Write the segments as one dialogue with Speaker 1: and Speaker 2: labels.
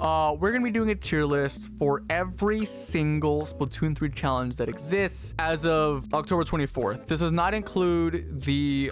Speaker 1: we're gonna be doing a tier list for every single Splatoon 3 challenge that exists as of October 24th. This does not include the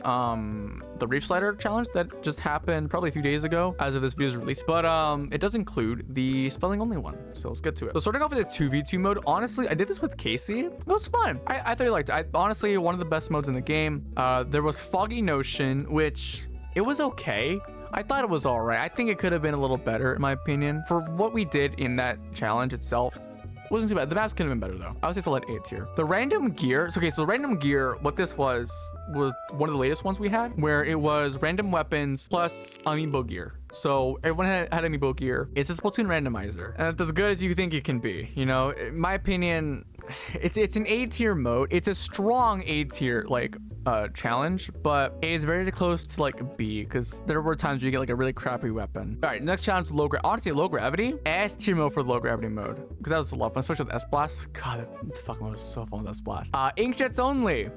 Speaker 1: Reef Slider challenge that just happened probably a few days ago as of this video's release, but it does include the spelling only one. So let's get to it. So starting off with the 2v2 mode, honestly, I did this with Casey. It was fun. I thought you liked it. Honestly, one of the best modes in the game. There was Foggy Notion, which it was okay. I thought it was all right. I think it could have been a little better, in my opinion. For what we did in that challenge itself, it wasn't too bad. The maps could have been better, though. I would say solid 8 tier. The random gear. Okay, so the random gear, what this was one of the latest ones we had, where it was random weapons plus amiibo gear. So everyone had amiibo gear. It's a Splatoon randomizer, and it's as good as you think it can be. You know, in my opinion, it's an A tier mode. It's a strong A tier like challenge, but it is very close to like B, because there were times where you get like a really crappy weapon. All right, next challenge, honestly, low gravity. S tier mode for the low gravity mode, because that was a lot of fun, especially with S blast. God, that fucking mode was so fun with S blast. Inkjets only.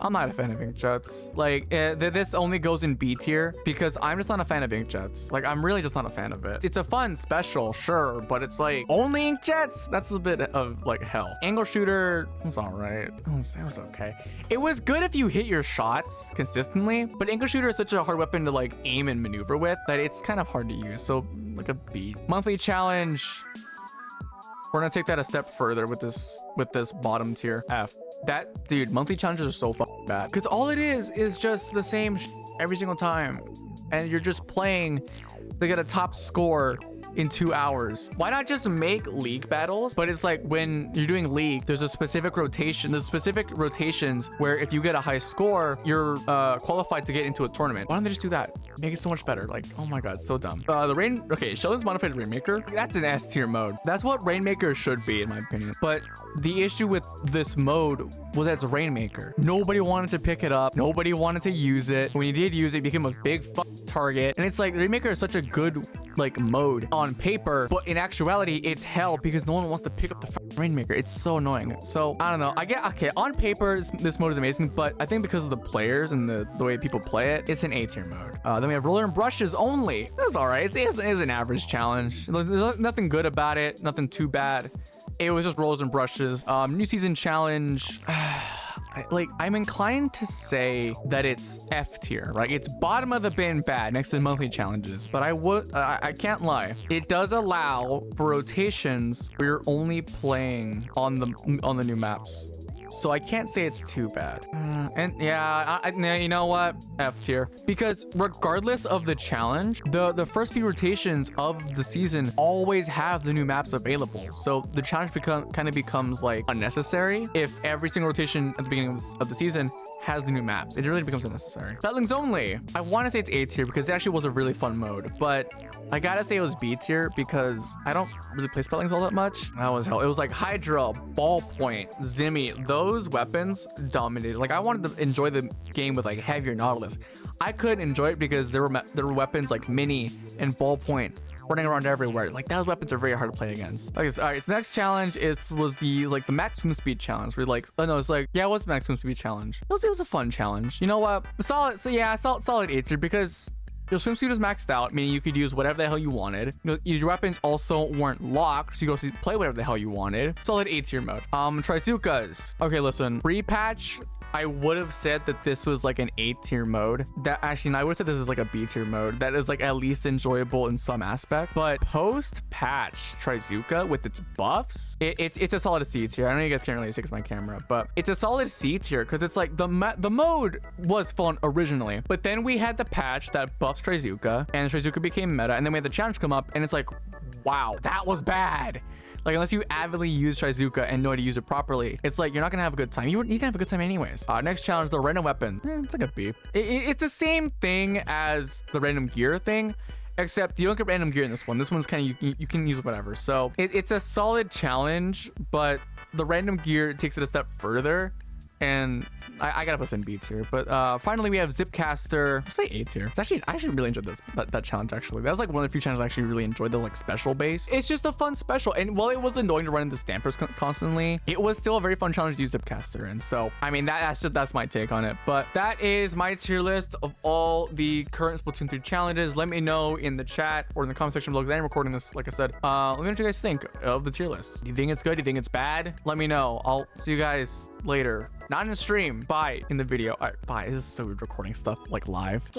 Speaker 1: I'm not a fan of inkjets. Like, this only goes in B tier because I'm just not a fan of inkjets. Like, I'm really just not a fan of it. It's a fun special, sure, but it's like, only inkjets? That's a bit of like hell. Angle shooter was all right. It was okay. It was good if you hit your shots consistently, but angle shooter is such a hard weapon to like aim and maneuver with that it's kind of hard to use. So like a B. Monthly challenge. We're gonna take that a step further with this bottom tier F. That, dude, monthly challenges are so fucking bad, because all it is just the same every single time, and you're just playing to get a top score in 2 hours. Why not just make league battles? But it's like when you're doing league, there's a specific rotation. There's specific rotations where if you get a high score, you're qualified to get into a tournament. Why don't they just do that? Make it so much better. Like, oh my god, so dumb. Okay, Sheldon's modified Rainmaker. That's an S tier mode. That's what Rainmaker should be, in my opinion. But the issue with this mode was that it's Rainmaker. Nobody wanted to pick it up. Nobody wanted to use it. When you did use it, it became a big target. And it's like, Rainmaker is such a good like mode on paper, but in actuality it's hell because no one wants to pick up the Rainmaker. It's so annoying. So I don't know. Okay, on paper this mode is amazing, but I think because of the players and the way people play it, it's an A tier mode. Then we have roller and brushes only. That's all right. It's an average challenge. There's nothing good about it, nothing too bad. It was just rollers and brushes. New season challenge. Like, I'm inclined to say that it's F tier, right? It's bottom of the bin bad next to monthly challenges, but I can't lie. It does allow for rotations where you're only playing on the new maps. So I can't say it's too bad. And yeah, you know what? F tier. Because regardless of the challenge, the first few rotations of the season always have the new maps available. So the challenge kind of becomes like unnecessary if every single rotation at the beginning of the season has the new maps. It really becomes unnecessary. Battling only. I want to say it's A tier because it actually was a really fun mode, but I gotta say it was B tier because I don't really play Spellings all that much. That was hell. It was like Hydra, Ballpoint, Zimmy. Those weapons dominated. Like, I wanted to enjoy the game with like heavier Nautilus. I couldn't enjoy it because there were weapons like Mini and Ballpoint running around everywhere. Like, those weapons are very hard to play against. Okay, all right, so next challenge was the max swim speed challenge. Where like, oh no, it's like, yeah, it was max swim speed challenge. It was a fun challenge. You know what? Solid. So yeah, solid A tier because your swim speed was maxed out, meaning you could use whatever the hell you wanted. You know, your weapons also weren't locked, so you could play whatever the hell you wanted. Solid A tier mode. Trizukas. Okay, listen, pre-patch, I would have said that this was like an A tier mode. That actually, no, I would have said this is like a B tier mode. That is like at least enjoyable in some aspect. But post patch Trizuka with its buffs, it's a solid C tier. I know you guys can't really see because my camera, but it's a solid C tier because it's like the mode was fun originally, but then we had the patch that buffs Trizuka and Trizuka became meta, and then we had the challenge come up and it's like, wow, that was bad. Like, unless you avidly use Trizuka and know how to use it properly, it's like you're not gonna have a good time. You can have a good time anyways. Next challenge, the random weapon. It's like a B. It's the same thing as the random gear thing, except you don't get random gear in this one. This one's kind of, you can use whatever. So it's a solid challenge, but the random gear takes it a step further and I gotta put some B tier. But finally, we have Zipcaster. I'll say A tier. It's actually, I actually really enjoyed that challenge. Actually, that was like one of the few challenges I actually really enjoyed. The like special base. It's just a fun special, and while it was annoying to run into stampers constantly, it was still a very fun challenge to use Zipcaster. And so, I mean, that's my take on it. But that is my tier list of all the current Splatoon 3 challenges. Let me know in the chat or in the comment section below, because I'm recording this, like I said. Let me know what you guys think of the tier list. Do you think it's good? Do you think it's bad? Let me know. I'll see you guys later. Not in the stream. Bye in the video. All right, bye. This is so weird recording stuff like live.